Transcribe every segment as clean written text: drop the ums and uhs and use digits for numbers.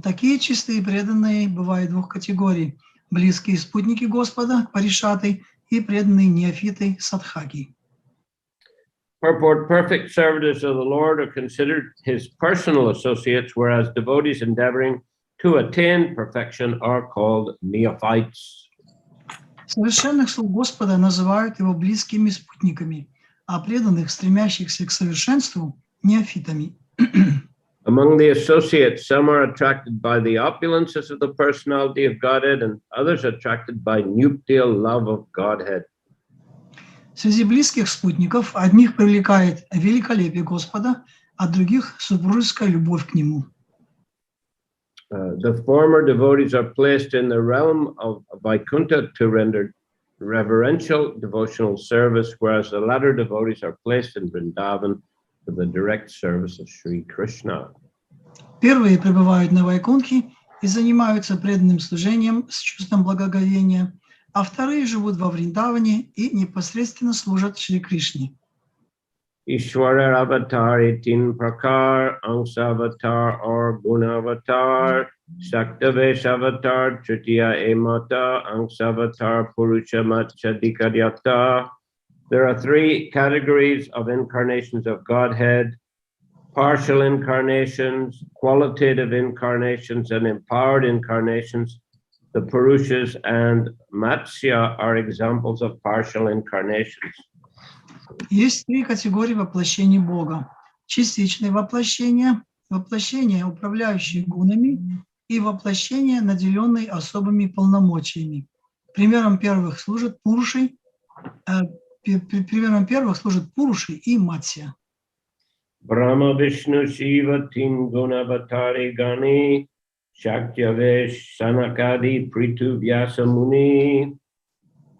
Такие чистые преданные бывают двух категорий: близкие спутники Господа, паришаты, и преданные неофиты, садхаки. Purport: perfect servitors of the Lord are considered his personal associates, whereas devotees endeavoring to attain perfection are called neophytes. Совершенных слуг Господа называют его близкими спутниками, а преданных, стремящихся к совершенству, неофитами. Among the associates, some are attracted by the opulences of the personality of Godhead, and others attracted by nuptial love of Godhead. Среди близких спутников одних привлекает великолепие Господа, а других супружеская любовь к нему. The former devotees are placed in the realm of Vaikuntha to render reverential devotional service, whereas the latter devotees are placed in Vrindavan for the direct service of Shri Krishna. Первые пребывают на Вайкунтхе и занимаются преданным служением с чувством благоговения, а вторые живут во Вриндаване и непосредственно служат Шри Кришне. Ishwara avatar tin prakar, angsa avatar or guna avatar, Shaktavesh avatar, Tritiya emata, angsa avatar, Purusha matchadikaryata. There are three categories of incarnations of Godhead: partial incarnations, qualitative incarnations, and empowered incarnations. The Purushas and Matsya are examples of partial incarnations. Есть три категории воплощений Бога: частичное воплощение, воплощение, управляющее гунами, и воплощение, наделенное особыми полномочиями. Примером первых служат Пуруши, и Матсия. Brahma Vishnu Shiva Tin Gunavatari Gani Shaktyavesh Sanakadi Pritu Vyasa Muni.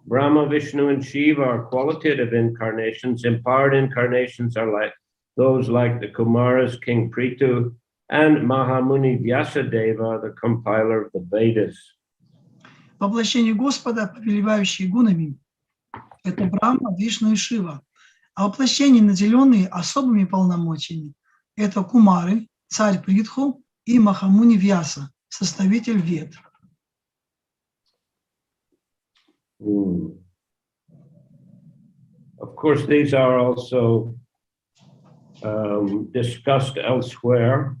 Brahma, Vishnu, and Shiva are qualitative incarnations. Empowered incarnations are like those like the Kumaras, King Prithu, and Mahamuni Vyasadeva, the compiler of the Vedas. Воплощение Господа, повелевающие гунами, это Брахма, Вишну и Шива. А воплощения, наделенные особыми полномочиями, это Кумары, царь Притху и Махамуни Вьяса, составитель Вед. Of course, these are also discussed elsewhere.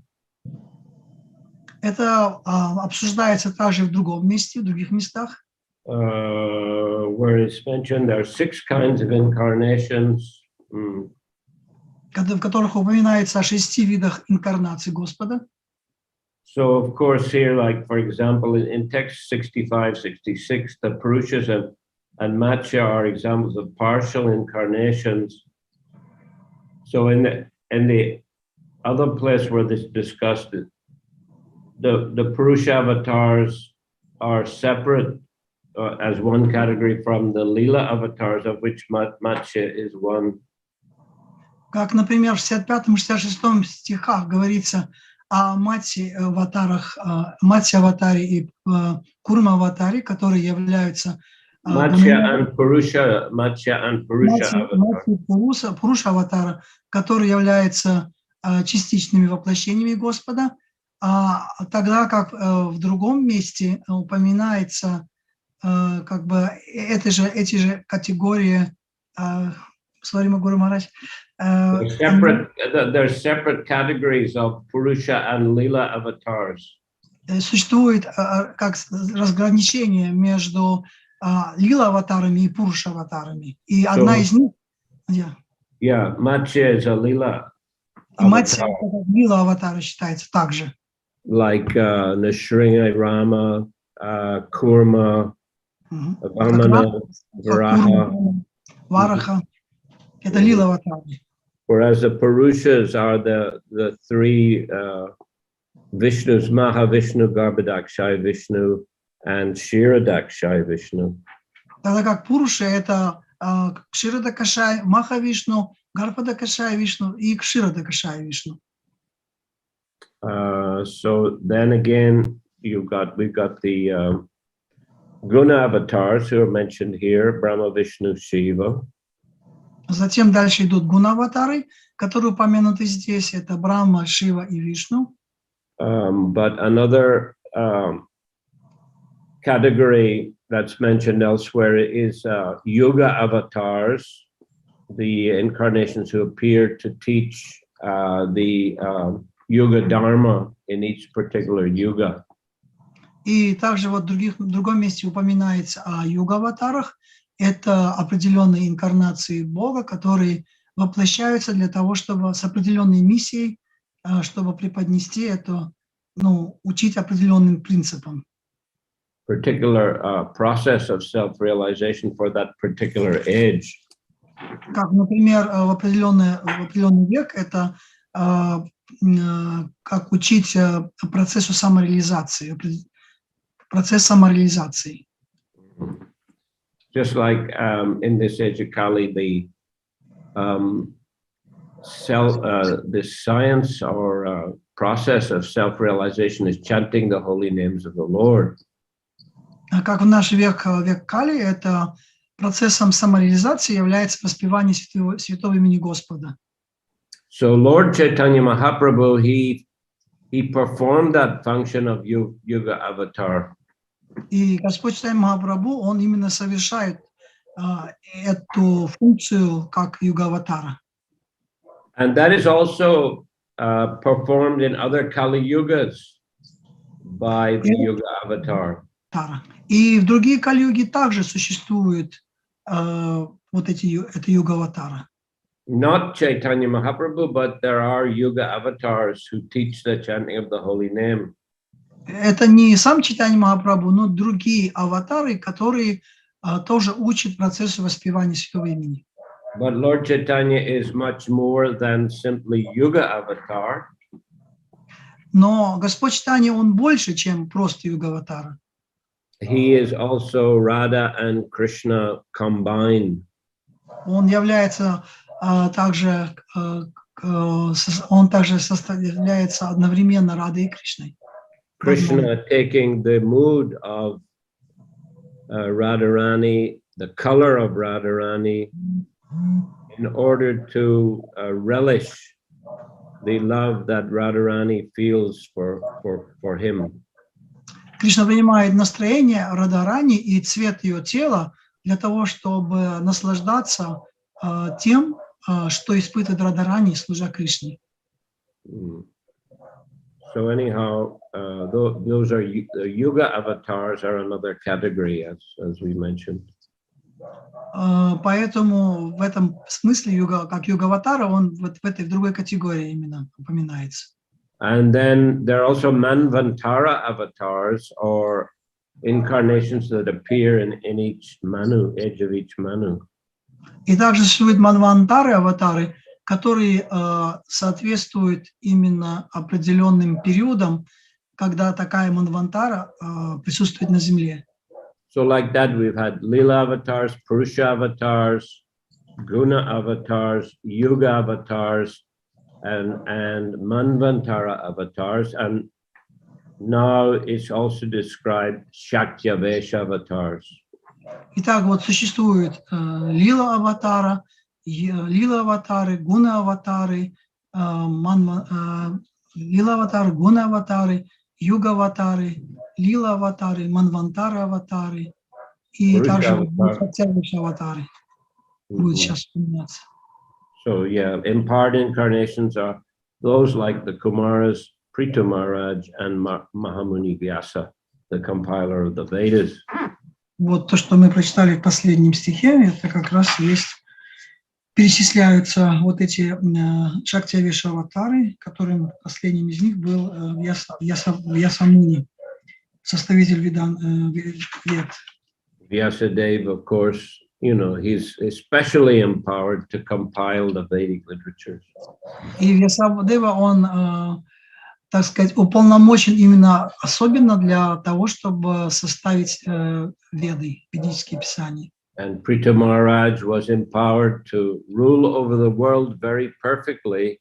Это обсуждается также в другом месте, в других местах. Where it's mentioned there are 6 kinds of incarnations. В которых упоминается о 6 видах инкарнации Господа. So, of course, here, like, for example, in text 65, 66, the Purushas and Matsya are examples of partial incarnations. So in the other place where this discussed it, the Purusha avatars are separate as one category from the Lila avatars, of which Matsya is one. Как, например, в 65-66 стихах говорится о Матси-аватаре и Курма-аватаре, которые являются Пуруша-аватара, которые являются частичными воплощениями Господа, тогда как в другом месте упоминается как бы эти же категории. Sorry, Гуру Махарадж. There are separate categories of Purusha and Lila avatars. Существует как разграничение между Лила-аватарами и Пуруша-аватарами. И одна из них... Yeah, Matsya is a Lila avatar. И Матсия Лила-аватара считается также. Like Nrsimha Rama, Kurma, Vamana, Varaha. Это Лила-аватары. Whereas the Purushas are the 3 Vishnus: Mahavishnu, Garbhodakshaya Vishnu, and Kshirodakshaya Vishnu. Тогда как Пуруши это Кширодакашай, Махавишну, Гарбhodakshaya Vishnu и Кширодакашая Вишну. So then again, we've got the Guna avatars who are mentioned here: Brahma, Vishnu, Shiva. Затем дальше идут гуна-аватары, которые упомянуты здесь. Это Брахма, Шива и Вишну. But another category that's mentioned elsewhere is Yuga avatars, the incarnations who appear to teach the Yuga Dharma in each particular Yuga. И также вот в другом месте упоминается о юга-аватарах. Это определенные инкарнации Бога, которые воплощаются для того, чтобы с определенной миссией, чтобы преподнести это, учить определенным принципам. Particular process of self-realization for that particular age. Как, например, в определенный век это как учить процессу самореализации, процесс самореализации. Just like in this age of Kali, the science or process of self-realization is chanting the holy names of the Lord. Как в наш век Кали, это процессом самореализации является воспевание святого имени Господа. So Lord Chaitanya Mahaprabhu, he performed that function of Yuga Avatar. И Господь Чайтанья Махапрабху, он именно совершает эту функцию как юга-аватара. And that is also performed in other Kali Yugas by the Yuga Avatar. И в другие Кали-юги также существует вот это юга-аватара. Not Chaitanya Mahaprabhu, but there are Yuga Avatars who teach the chanting of the holy name. Это не сам Чайтанья Махапрабху, но другие аватары, которые тоже учат процессу воспевания святого имени. But Lord Chaitanya is much more than simply Yuga Avatar. Но Господь Чайтанья, он больше, чем просто юга-аватара. He is also Radha and Krishna combined. Он является также составляется одновременно Радой и Кришной. Krishna taking the mood of Radharani, the color of Radharani, in order to relish the love that Radharani feels for him. Кришна принимает настроение Радхарани и цвет ее тела для того, чтобы наслаждаться тем, что испытывает Радхарани, служа Кришне. So anyhow, those are Yuga avatars are another category, as we mentioned. Поэтому в этом смысле как юга-аватара, он вот в этой другой категории именно упоминается. And then there are also Manvantara avatars, or incarnations that appear in each Manu, edge of each Manu. И также существуют манвантары, аватары, которые соответствуют именно определенным периодам, когда такая манвантара присутствует на Земле. So like that, we've had Lila avatars, Purusha avatars, Guna avatars, Yuga avatars, and Manvantara avatars, and now it's also described Shakyavesha avatars. Итак, вот существует лила-аватары, гуна-аватары, лила-аватары, гуна-аватары, юга-аватары, лила-аватары, манвантара-аватары и также Шактявеша-аватары. Будет сейчас вспоминаться. So yeah, in part incarnations are those like the Kumaras, Prithu Maharaj, and Mahamuni Vyasa, the compiler of the Vedas. Вот то, что мы прочитали в последнем стихе, это как раз есть, перечисляются вот эти Шактявеша аватары, которым последним из них был Вьясамуни, составитель вед. Vyasadeva, of course, you know, he's especially empowered to compile the Vedic literatures. И Вьясадева, он, так сказать, уполномочен именно особенно для того, чтобы составить веды, ведические писания. And Prithu Maharaj was empowered to rule over the world very perfectly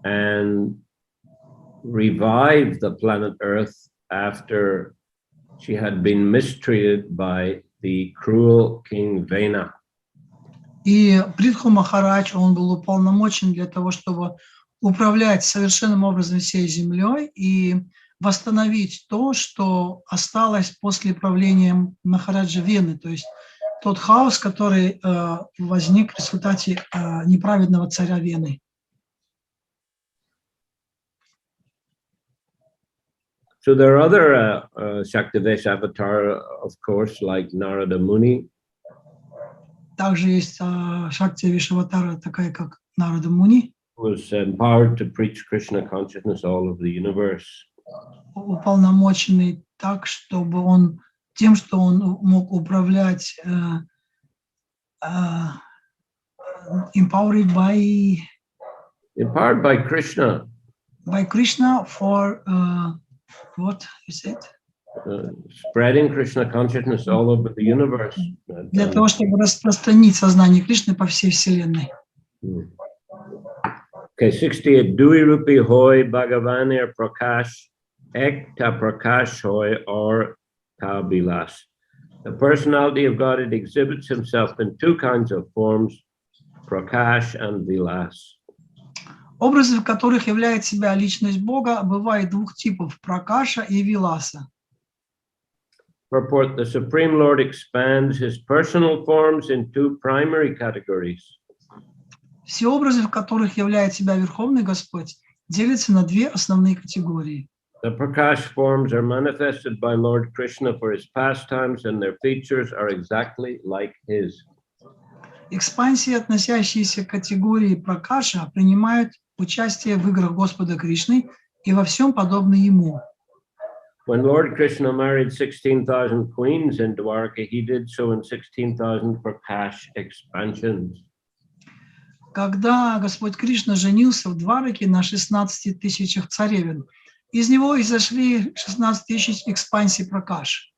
and revive the planet Earth after she had been mistreated by the cruel King Vena. И Притху Махарадж, он был уполномочен для того, чтобы управлять совершенным образом всей землей и восстановить то, что осталось после правления Махараджа Вены, то есть тот хаос, который возник в результате неправедного царя Вены. So there are other Shaktivesh avatars, of course, like Narada Muni. Также есть Шакти Аватара, такая как Нарада Муни, Was empowered to preach Krishna consciousness all over the universe. уполномоченный так, чтобы он тем, что он мог управлять empowered Empowered by Krishna. By Krishna for what you said? Spreading Krishna consciousness all over the universe. Для того, чтобы распространить сознание Кришны по всей вселенной. Okay, 68. Dui rupi hoy bhagavanir prakash ekta prakash hoy or kabilas. The personality of God, it exhibits himself in two kinds of forms, prakash and vilas. Образы, в которых являет себя личность Бога, бывает двух типов – пракаша и виласа. Purport: the Supreme Lord expands his personal forms in two primary categories. Все образы, в которых являет себя Верховный Господь, делятся на две основные категории. The Prakash forms are manifested by Lord Krishna for his pastimes, and their features are exactly like his. Экспансии, относящиеся к категории пракаша, принимают участие в играх Господа Кришны и во всем подобны ему. When Lord Krishna married 16,000 queens in Dwarka, he did so in 16,000 Prakash expansions. Когда Господь Кришна женился в Двараке на 16 тысячах царевен, из него изошли 16 тысяч экспансий пракаш.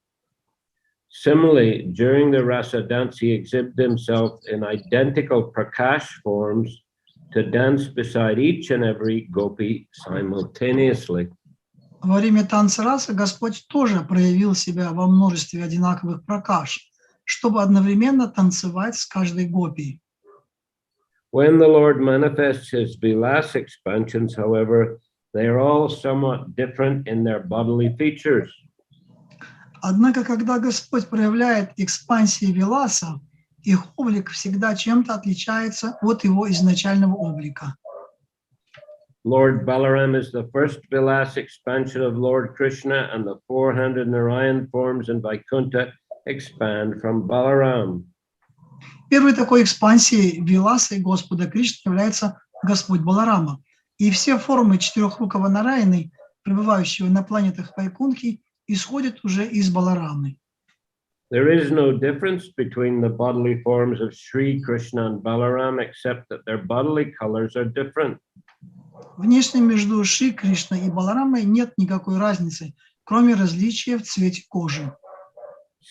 Similarly, during the rasa dance, he exhibited himself in identical Prakash forms to dance beside each and every gopi simultaneously. Во время танца раса Господь тоже проявил себя во множестве одинаковых пракаш, чтобы одновременно танцевать с каждой гопией. When the Lord manifests his vilas expansions, however, they are all somewhat different in their bodily features. Однако, когда Господь проявляет экспансии виласа, их облик всегда чем-то отличается от его изначального облика. Lord Balaram is the first vilas expansion of Lord Krishna, and the 400 Narayan forms in Vaikuntha expand from Balaram. Первой такой экспансией виласа Господа Кришны является Господь Баларама. И все формы четырехрукого Нараяны, пребывающего на планетах Вайкунхи, исходят уже из Баларамы. There is no difference between the bodily forms of Sri Krishna and Balaram, except that their bodily colors are different. Внешне между Шри Кришной и Баларамой нет никакой разницы, кроме различия в цвете кожи.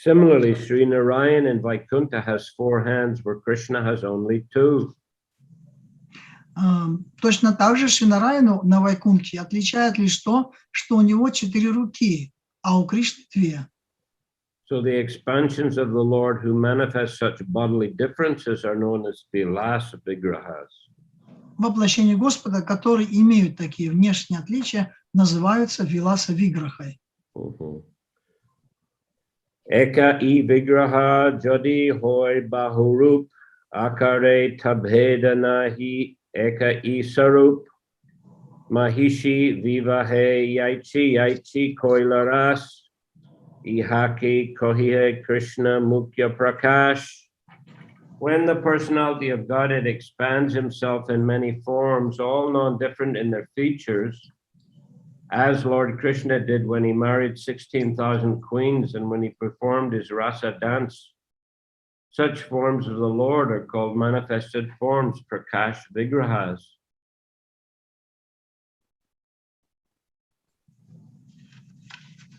Similarly, Sri Narayan in Vaikuntha has 4 hands, where Krishna has only 2. Точно так же Шри Нараяну на Вайкунхе отличает лишь то, что у него 4 руки, а у Кришны 2. So the expansions of the Lord who manifest such bodily differences are known as vilas vigrahas. Воплощения Господа, которые имеют такие внешние отличия, называются виласа виграхой. Eka I vigraha jodi hoy bahurup akare tabheda nahi eka I sarup mahishi vivahe yaichi koilaras ihaki kohihe Krishna mukya prakash. When the personality of Godhead expands himself in many forms, all non-different in their features, as Lord Krishna did when he married 16,000 queens and when he performed his rasa dance, such forms of the Lord are called manifested forms, prakash vigrahas.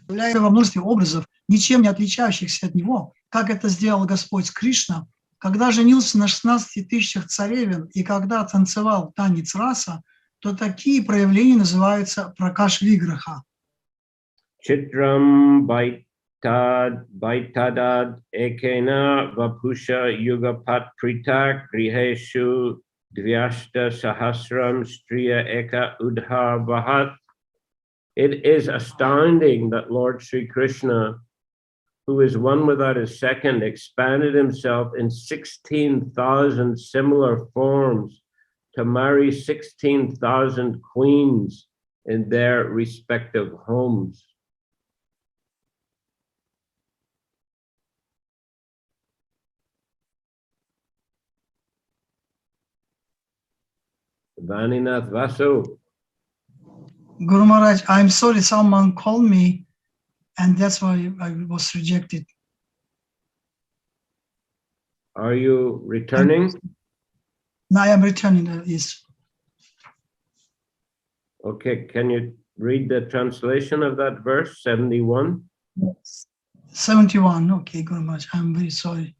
Является во множестве образов, ничем не отличающихся от него, как это сделал Господь Кришна, когда женился на 16 тысячах царевен и когда танцевал танец раса, то такие проявления называются пракаш виграха. Chitram baitadad ekena vapusha yugapat pritak griheshu dvyashta sahasram striya eka udha vahat. It is astounding that Lord Sri Krishna, who is one without a second, expanded himself in 16,000 similar forms to marry 16,000 queens in their respective homes. Vaninath Vasu. Guru Maharaj, I'm sorry, someone called me, and that's why I was rejected. Are you returning? No, I am returning, yes. Okay, can you read the translation of that verse, 71? 71, okay, Guru Maharaj, I'm very sorry.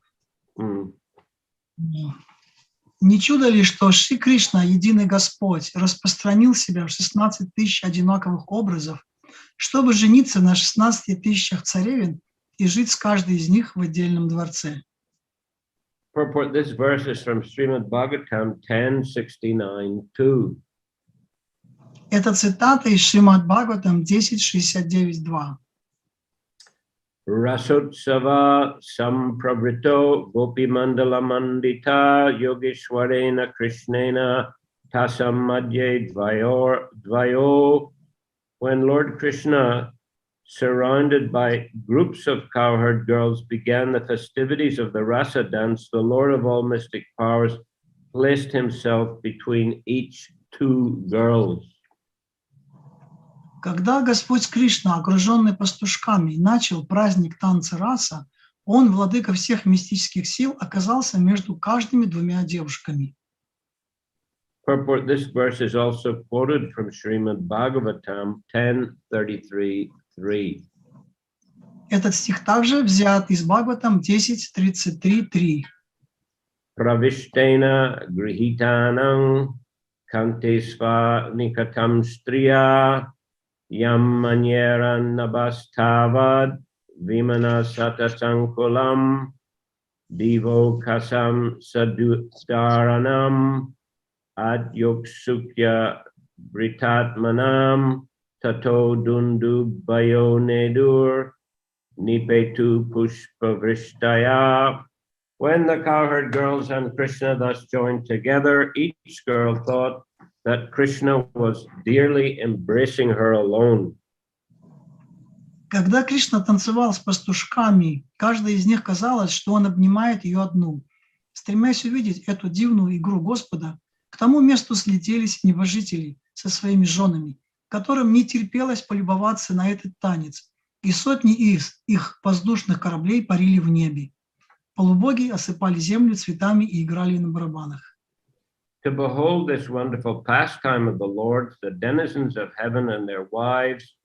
Не чудо ли, что Шри Кришна, единый Господь, распространил себя в 16 тысяч одинаковых образов, чтобы жениться на 16 тысячах царевин и жить с каждой из них в отдельном дворце? Purport, this verse is from Srimad Bhagavatam 10:69-2. Это цитата из Шримад Бхагаватам 10.69.2. Rasotsava sampravrito gopi mandala mandita yogeshwarena krishnena tasam madhye dvayo. When Lord Krishna, surrounded by groups of cowherd girls, began the festivities of the rasa dance, the Lord of all mystic powers placed himself between each two girls. Когда Господь Кришна, окруженный пастушками, начал праздник танца раса, он, владыка всех мистических сил, оказался между каждыми двумя девушками. Purport, this verse is also quoted from Srimad Bhagavatam 10:33-3. Этот стих также взят из Бхагаватам 10.33.3. Pravishtena grihitanam kantesva nikatam striya yam manyeran nabastavad vimana satasankulam divo kasam sadustaranam adyoksukya britatmanam tato dundu bayonedur nipetu pushpavrishtaya. When the cowherd girls and Krishna thus joined together, each girl thought that Krishna was dearly embracing her alone. Когда Кришна танцевал с пастушками, каждой из них казалось, что он обнимает ее одну. Стремясь увидеть эту дивную игру Господа, к тому месту слетелись небожители со своими женами, которым не терпелось полюбоваться на этот танец, и сотни из их воздушных кораблей парили в небе. Полубоги осыпали землю цветами и играли на барабанах. To behold this wonderful pastime of the Lord, the denizens of heaven and their wives,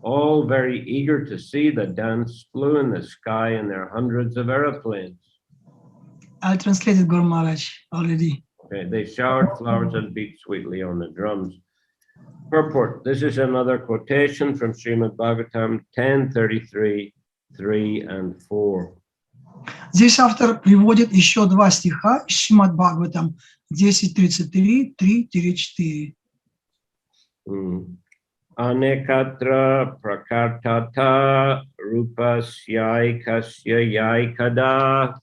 all very eager to see the dance, flew in the sky in their hundreds of aeroplanes. I translated Guru Maharaj already. Okay, they showered flowers and beat sweetly on the drums. Purport, this is another quotation from Srimad Bhagavatam 10:33-3-4. Здесь автор приводит еще два стиха из Шримад Бхагаватам 10.33, 3-4. Anekatra prakartata rupasyai yaikada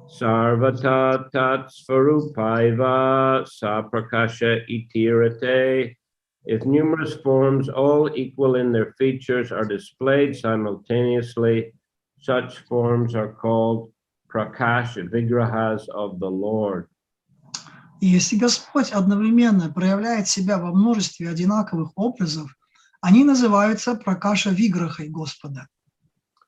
sarvata tatsvarupaiva saprakasha itirate. If numerous forms, all equal in their features, are displayed simultaneously, such forms are called prakash vigrahas of the Lord. И если Господь одновременно проявляет себя во множестве одинаковых образов, они называются пракаша виграхой Господа.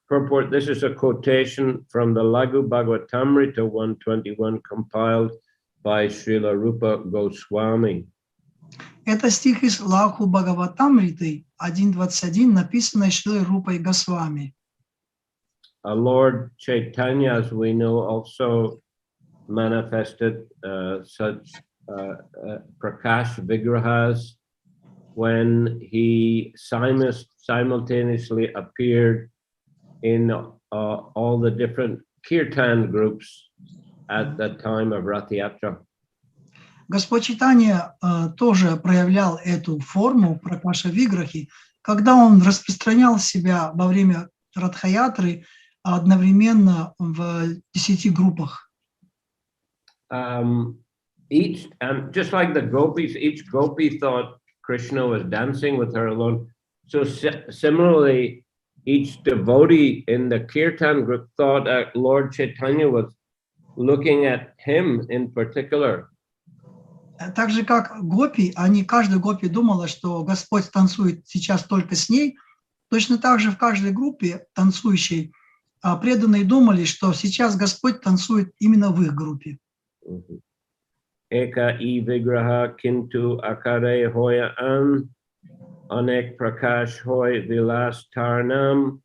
Purport, this is a quotation from the Lagu Bhagavatamrita 121 compiled by Srila Rupa Goswami. Это стих из Лаху Бхагаватамриты 1.21, написанный Шрилой Рупой Госвами. Lord Chaitanya, as we know, also manifested such prakash vigrahas when he simultaneously appeared in all the different kirtan groups at the time of Rath Yatra. Господь Чайтанья тоже проявлял эту форму пракаша виграхи, когда он распространял себя во время радхаятры одновременно в 10 группах. Just like the gopis, each gopi thought Krishna was dancing with her alone. So similarly, each devotee in the kirtan group thought that Lord Chaitanya was looking at him in particular. Так же, как гопи, каждая гопи думала, что Господь танцует сейчас только с ней, точно так же в каждой группе танцующей преданные думали, что сейчас Господь танцует именно в их группе. Eka I vigraha kintu akare hoya anek prakash hoy vilas tarnam.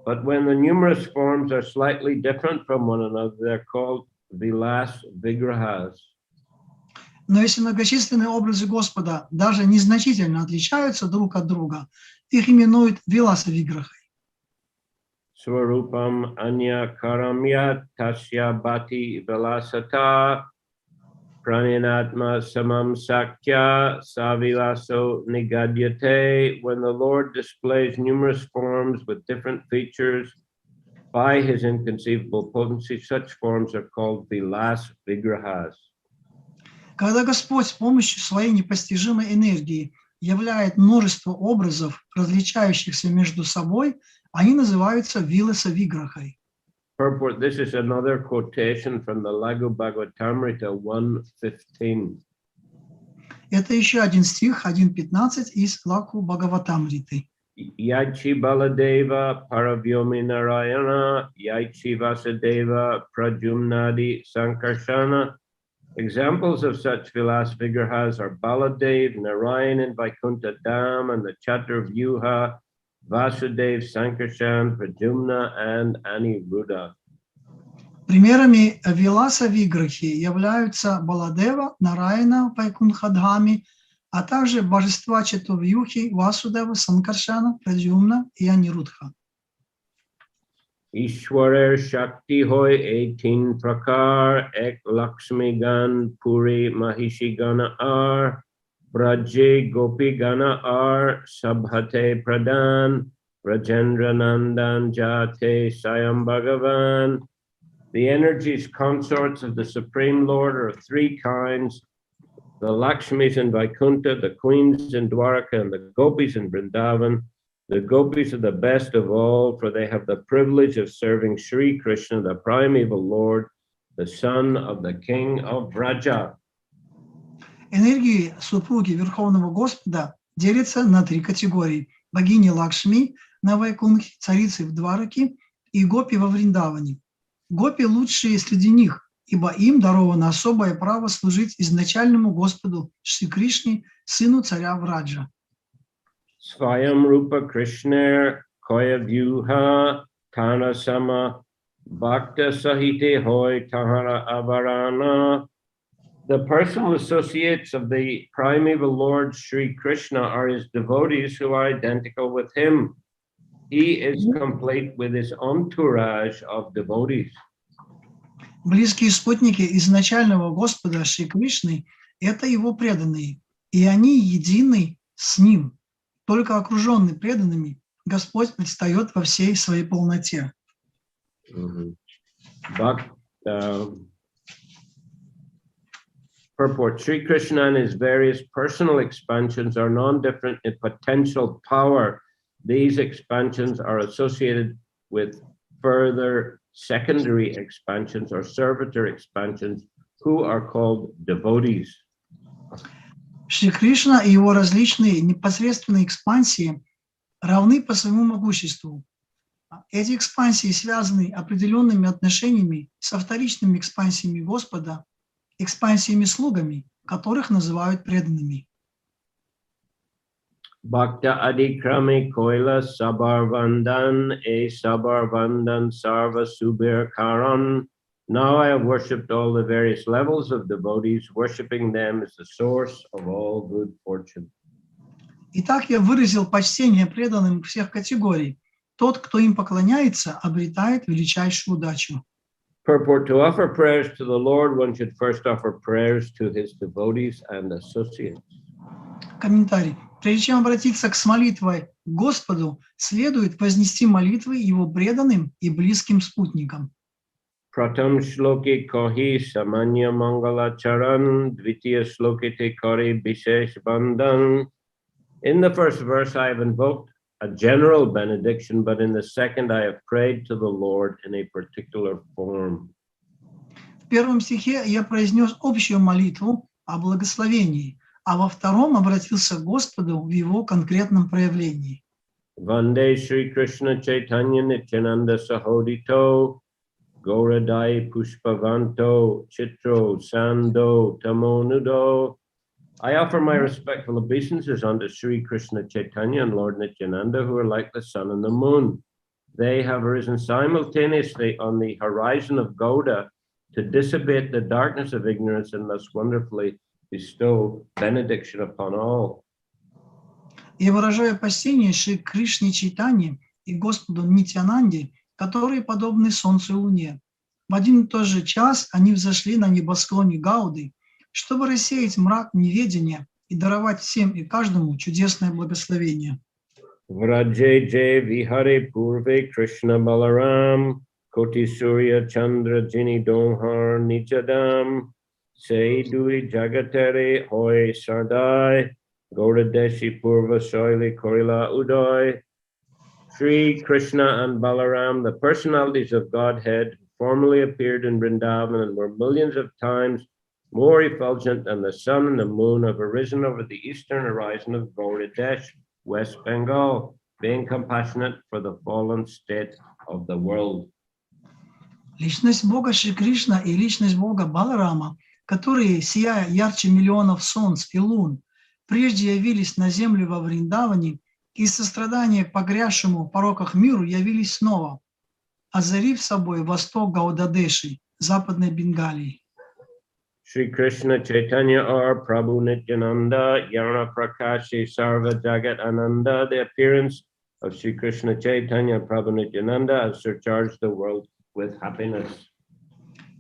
But when the numerous forms are slightly different from one another, they're called vilas vigrahas. Но если многочисленные образы Господа даже незначительно отличаются друг от друга, их именуют виласа-виграхой. Swarupam anya karamya tasya bhati vilasata praninatma samam sakya savilaso nigadyate. When the Lord displays numerous forms with different features by his inconceivable potency, such forms are called vilas vigrahas. Когда Господь с помощью своей непостижимой энергии являет множество образов, различающихся между собой, они называются виласа-виграхой. This is another quotation from the Lagu Bhagavatamrita 1:15. Это еще один стих, 1.15 из Лаку Бхагаватамриты. Yaichi Baladeva Paravyomi Narayana Yaichi Vasudeva Prajumnadi Sankarshana. Examples of such vilas vigrahas are Baladev, Narayan in Vaikuntha Dham, and the Chaturvyuha, Vasudev, Sankarshan, Prajumna, and Aniruddha. Примерами виласа-виграхи являются Баладева, Нараяна, Вайкунхадхами, а также божества Чатурвьюхи, Васудева, Санкаршана, Праджумна и Анирудха. Ishwarer Shakti hoy 18 prakar, ek Lakshmi gan Puri Mahishi gana ar, Braje Gopi gana ar, Sabhate Pradhan, Rajendra Nandan Jate Sayam Bhagavan. The energies consorts of the Supreme Lord are of 3 kinds: the Lakshmis in Vaikuntha, the queens in Dwaraka, and the Gopis in Vrindavan. The Gopis are the best of all, for they have the privilege of serving Shri Krishna, the primeval Lord, the son of the king of Vraja. Энергии супруги Верховного Господа делятся на 3 категории: богини Лакшми на Вайкунхе, царицы в Двараке и гопи во Вриндаване. Гопи лучшие среди них, ибо им даровано особое право служить изначальному Господу Шри Кришне, сыну царя Враджа. Svayam Rupa Krishna Koya Vyuha Tana Sama Bhakta Sahite Hoy Tahara Avarana. The personal associates of the primeval Lord Shri Krishna are his devotees who are identical with him. He is complete with his entourage of devotees. Близкие спутники изначального Господа Шри Кришны – это его преданные, и они едины с ним. Только окруженный преданными, Господь предстает во всей своей полноте. Purport: Sri Krishna and his various personal expansions are non-different in potential power. These expansions are associated with further secondary expansions or servitor expansions, who are called devotees. Шри Кришна и его различные непосредственные экспансии равны по своему могуществу. Эти экспансии связаны определенными отношениями со вторичными экспансиями Господа, экспансиями-слугами, которых называют преданными. Bhakta adikrami koila sabarvandan sabarvandan sarva subir karan. Now I have worshipped all the various levels of devotees. Worshipping them is the source of all good fortune. Итак, я выразил почтение преданным всех категорий. Тот, кто им поклоняется, обретает величайшую удачу. Purport: to offer prayers to the Lord, one should first offer prayers to his devotees and associates. Комментарий. Прежде чем обратиться с молитвой к Господу, следует вознести молитвы его преданным и близким спутникам. Pratam shloki kohi samanya mangala charan, dvitiya slokite kari bishesh bandhan. In the first verse, I have invoked a general benediction, but in the second, I have prayed to the Lord in a particular form. В первом стихе я произнес общую молитву о благословении, а во втором обратился к Господу в его конкретном проявлении. Vande Shri Krishna Chaitanya Nityananda Sahodito, Gauradai Pushpavanto, Chitro Sando Tamonudo. I offer my respectful obeisances unto Sri Krishna Chaitanya and Lord Nityananda, who are like the sun and the moon. They have arisen simultaneously on the horizon of Goda to dissipate the darkness of ignorance and thus wonderfully bestow benediction upon all. Я выражаю почтение Шри Кришне Чайтанье и Господу Нитьянанде, которые подобны Солнцу и Луне. В один и тот же час они взошли на небосклоне Гауды, чтобы рассеять мрак неведения и даровать всем и каждому чудесное благословение. Vraje je vihare purve Krishna Balaram, Koti Surya Chandra Jini Donhar Nichadam, Se Dui Jagatere Hoy Sardai, Gauradeshi Purva Soili Korila Udoy. Sri Krishna and Balaram, the personalities of Godhead, formerly appeared in Vrindavan and were millions of times more effulgent than the sun and the moon, have arisen over the eastern horizon of Gauradesh, West Bengal, being compassionate for the fallen state of the world. Личность Бога Шри Кришна и личность Бога Баларама, которые, сияя ярче миллионов солнц и лун, прежде явились на землю во Вриндаване и сострадания к погрязшему в пороках миру явились снова, озарив собой восток Гаудадеши, западной Бенгалии. Sri Krishna Chaitanya or Prabhu Nityananda, Yarna Prakashi Sarva Jagat Ananda, the appearance of Sri Krishna Chaitanya and Prabhu Nityananda has surcharged the world with happiness.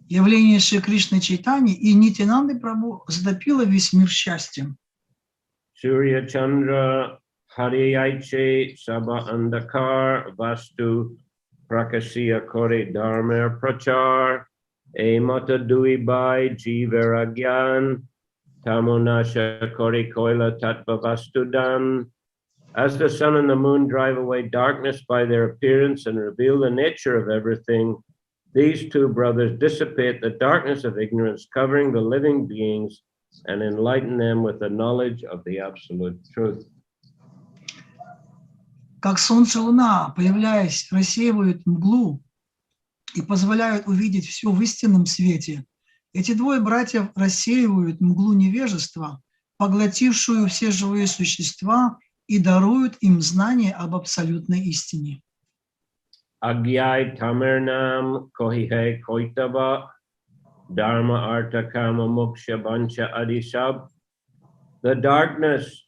Явление Шри Кришны Чайтаньи и Нитьянанды Прабху затопило весь мир счастьем. Surya Chandra Hariyaiche Sabha Andakar Vastu Prakasiya Kore Dharma Prachar E Mata Dui Bai Jivaragyan Tamonasha Kore Koila Tattva Vastudan. As the sun and the moon drive away darkness by their appearance and reveal the nature of everything, these two brothers dissipate the darkness of ignorance covering the living beings and enlighten them with the knowledge of the absolute truth. Как солнце и луна, появляясь, рассеивают мглу и позволяют увидеть все в истинном свете, эти двое братьев рассеивают мглу невежества, поглотившую все живые существа, и даруют им знание об абсолютной истине. Agyai Tamernam Kohihe Koitaba Dharma Artha Kama Moksha Bancha Adisab. The darkness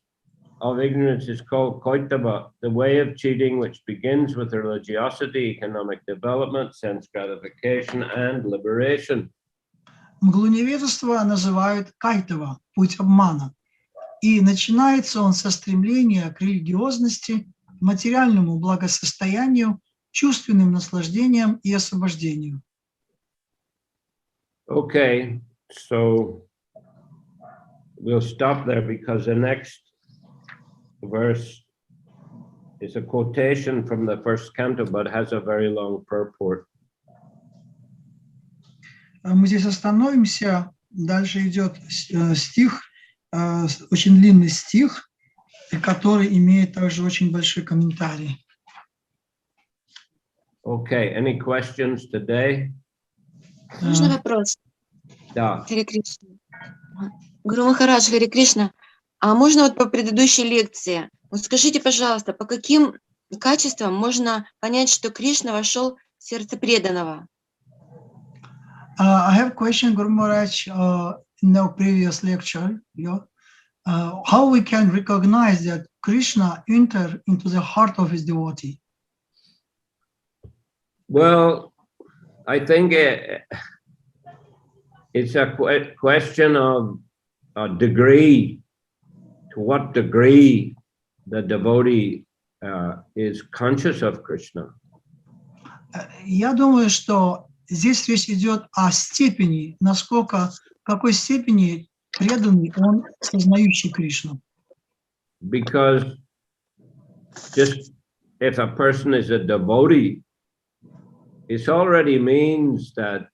of ignorance is called Koitaba, the way of cheating which begins with religiosity, economic development, sense gratification, and liberation. Мглу невежества называют кайтава, путь обмана. И начинается он со стремления к религиозности, материальному благосостоянию, чувственным наслаждением и освобождению. Okay, so we'll stop there because the next verse is a quotation from the first canto, but has a very long purport. Мы здесь остановимся. Дальше идет стих, очень длинный стих, который имеет также очень большой комментарий. Okay, any questions today? Можно вопрос? Да. Харе Кришна. Гуру Махарадж, Харе Кришна. А можно вот по предыдущей лекции? Вот скажите, пожалуйста, по каким качествам можно понять, что Кришна вошел в сердце преданного? I have a question, Guru Maharaj, in the previous lecture. How we can recognize that Krishna entered into the heart of his devotee? Well, I think it's a question of a degree, to what degree the devotee is conscious of Krishna. Я думаю, что здесь речь идет о степени, насколько, в какой степени преданный он сознающий Кришну. Because just if a person is a devotee, it already means that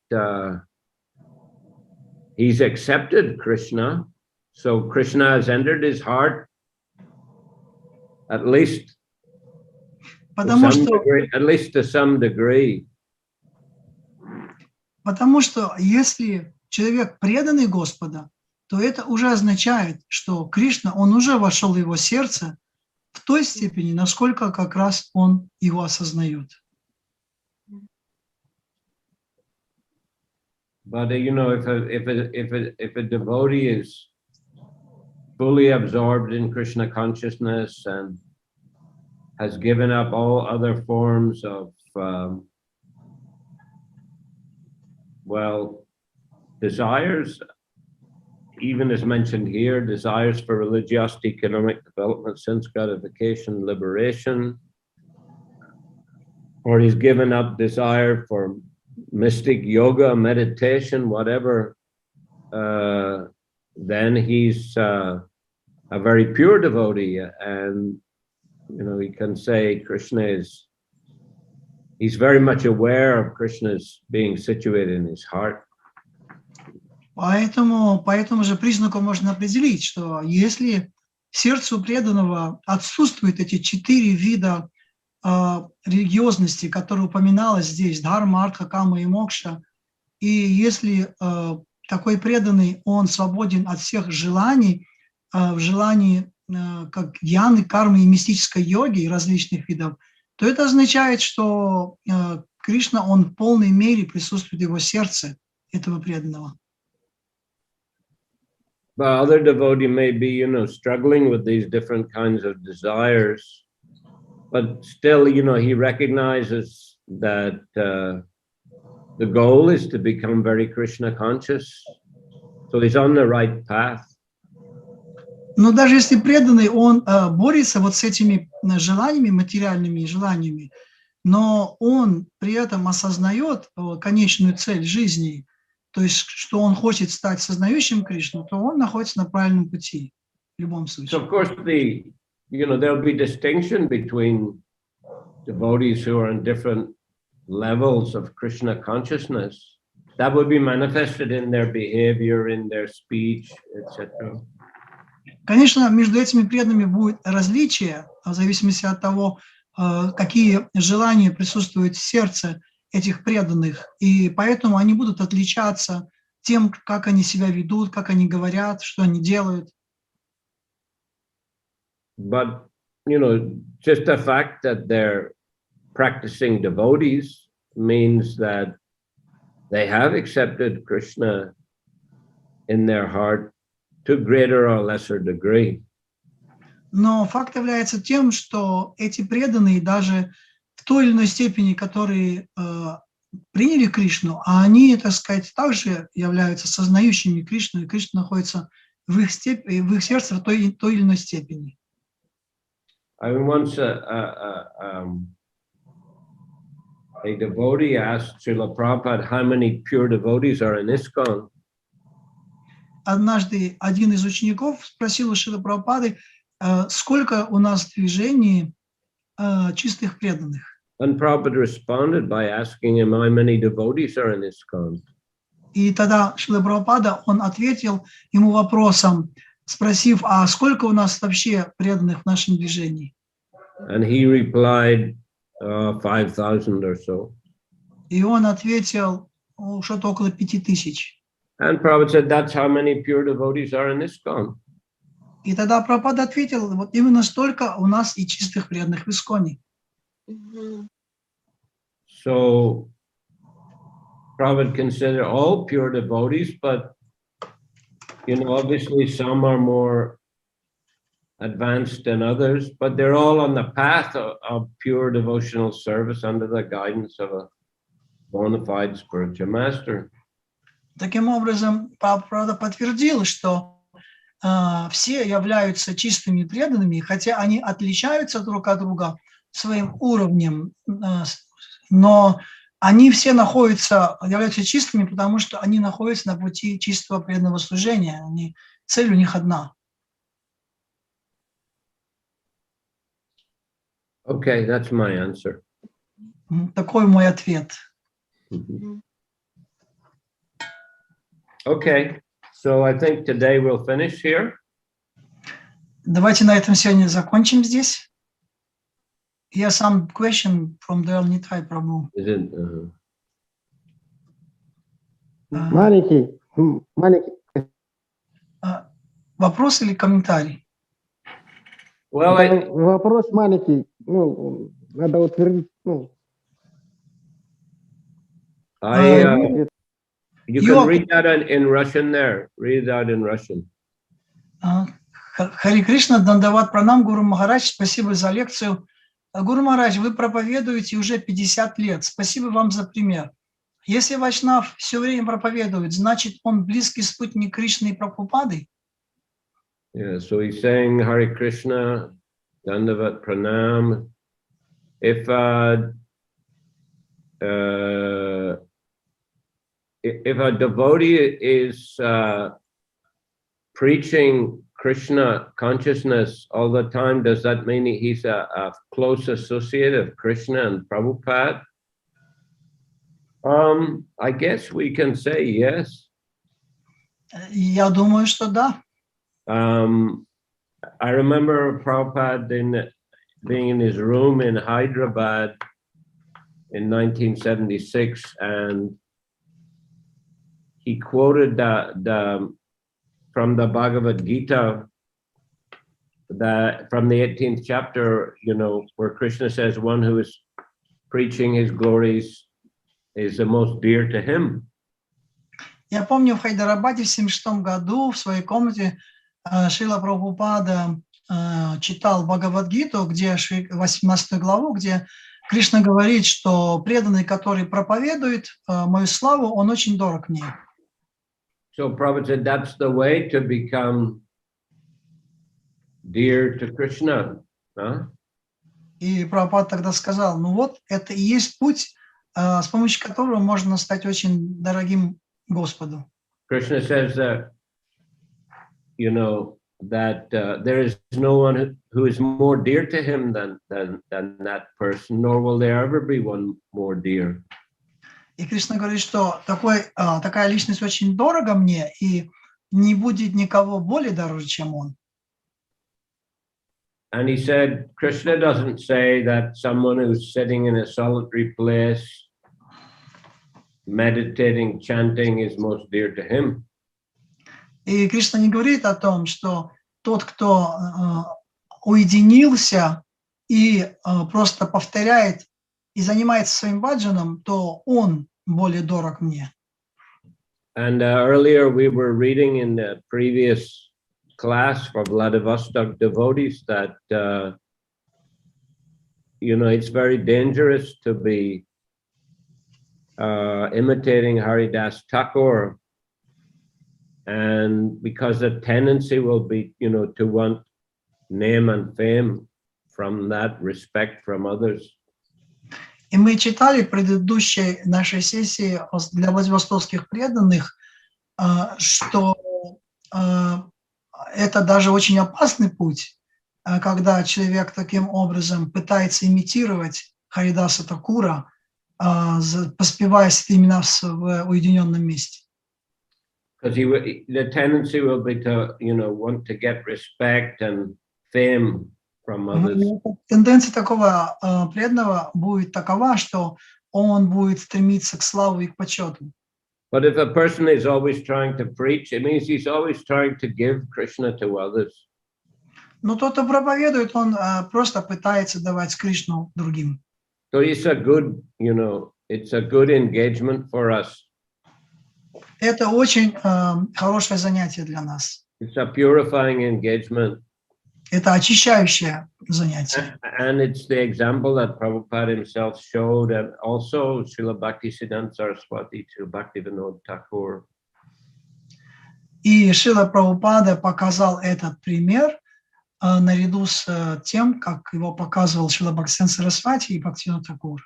he's accepted Krishna. So Krishna has entered his heart, at least to some degree. Потому что если человек преданный Господа, то это уже означает, что Кришна, он уже вошел в его сердце в той степени, насколько как раз он его осознает. But you know, if a devotee is fully absorbed in Krishna consciousness and has given up all other forms of desires, even as mentioned here, desires for religiosity, economic development, sense gratification, liberation, or he's given up desire for mystic yoga, meditation, whatever, then he's a very pure devotee, and you know, he can say Krishna he's very much aware of Krishna's being situated in his heart. По этому же признаку можно определить, что если в сердце у преданного отсутствуют эти 4 вида религиозности, которые упоминалось здесь, дхарма, артха, кама и мокша, и если такой преданный, он свободен от всех желаний, в желании как гьяны, кармы и мистической йоги и различных видов, то это означает, что Кришна, он в полной мере присутствует в его сердце, этого преданного. But other devotee may be, you know, struggling with these different kinds of desires, but still, you know, he recognizes that the goal is to become very Krishna conscious. So he's on the right path. Но даже если преданный, он борется вот с этими желаниями, материальными желаниями, но он при этом осознает конечную цель жизни, то есть, что он хочет стать сознающим Кришну, то он находится на правильном пути в любом случае. So of course, there'll be distinction between devotees who are in different levels of Krishna consciousness. That would be manifested in their behavior, in their speech, etc. Конечно, между этими преданными будет различие, в зависимости от того, какие желания присутствуют в сердце этих преданных, и поэтому они будут отличаться тем, как они себя ведут, как они говорят, что они делают. But, you know, just the fact that they're practicing devotees means that they have accepted Krishna in their heart to greater or lesser degree. Но факт является тем, что эти преданные даже в той или иной степени, которые приняли Кришну, а они, так сказать, также являются сознающими Кришну, и Кришна находится в их сердце в той или иной степени. I once a devotee asked Srila Prabhupada how many pure devotees are in ISKCON. Однажды один из учеников спросил у Шрилы Прабхупады, сколько у нас в движении чистых преданных. And Prabhupada responded by asking him how many devotees are in ISKCON. И тогда Шрила Прабхупада, он ответил ему вопросом, спросив, а сколько у нас вообще преданных в нашем движении? And he replied, 5,000 or so. И он ответил, что-то около 5000. And Prabhupada said, that's how many pure devotees are in ISKCON. И тогда Прабхупада ответил, вот именно столько у нас и чистых преданных в ИСККОНе. So Prabhupada considered all pure devotees, but you know, obviously some are more advanced than others, but they're all on the path of pure devotional service under the guidance of bona fide spiritual master. Таким образом, Прабхупада подтвердил, что все являются чистыми и преданными, хотя они отличаются друг от друга своим уровнем, но они все являются чистыми, потому что они находятся на пути чистого преданного служения. Цель у них одна. Okay, that's my answer. Такой мой ответ. Okay, so I think today we'll finish here. Давайте на этом сегодня закончим здесь. Here's some question from the Nitai Prabhu. Is it? Маленький. Вопрос или комментарий? Well, Вопрос маленький. Ну, надо утвердить. Ну, you can read that in Russian there. Read that in Russian. Харе Кришна, Дандават Пранам, Гуру Махарадж, спасибо за лекцию. Гуру Махарадж, вы проповедуете уже 50 лет. Спасибо вам за пример. Если вайшнав все время проповедует, значит, он близкий спутник Кришны и Прабхупады? Yeah, so he's saying Hare Krishna, Dandavat Pranam. If a devotee is preaching Krishna consciousness all the time, does that mean he's a close associate of Krishna and Prabhupada? I guess we can say yes. Я думаю, что да. I remember Prabhupada being in his room in Hyderabad in 1976, and he quoted from the Bhagavad Gita, from the 18th chapter, where Krishna says, one who is preaching his glories is the most dear to him. Я помню, в Хайдарабаде в 1976 году в своей комнате Шрила Прабхупада читал Бхагавад-гиту, где 18 главу, где Кришна говорит, что преданный, который проповедует мою славу, он очень дорог мне. So Prabhupada said that's the way to become dear to Krishna. Huh? И Прабхупада тогда сказал, ну вот, это и есть путь, с помощью которого можно стать очень дорогим Господу. Krishna says that, that there is no one who is more dear to him than that person, nor will there ever be one more dear. И Кришна говорит, что такая личность очень дорога мне, и не будет никого более дороже, чем он. And he said, Krishna doesn't say that someone who's sitting in a solitary place, meditating, chanting, is most dear to him. И Кришна не говорит о том, что тот, кто уединился и просто повторяет и занимается своим баджаном, то он более дорог мне. And earlier we were reading in the previous class for Vladivostok devotees that, it's very dangerous to be imitating Haridas Thakur, and because the tendency will be, to want name and fame from that, respect from others. И мы читали в предыдущей нашей сессии для владивостокских преданных, что это даже очень опасный путь, когда человек таким образом пытается имитировать Харидаса Такура, поспевая святые имена в уединенном месте. Because the tendency will be to, want to get respect and fame from others. Тенденция такого преданного будет такова, что он будет стремиться к славе и к почету. But if a person is always trying to preach, it means he's always trying to give Krishna to others. Но тот, кто проповедует, он просто пытается давать Кришну другим. So it's a good, it's a good engagement for us. Это очень хорошее занятие для нас. It's a purifying engagement. Это очищающее занятие. And it's the example that Prabhupada himself showed, and also Srila Bhaktisiddhanta Saraswati to Bhaktivinoda Thakur. И Шрила Прабхупада показал этот пример наряду с тем, как его показывал Шрила Бхактивиданта Сарасвати и Бхактивинода Тхакур.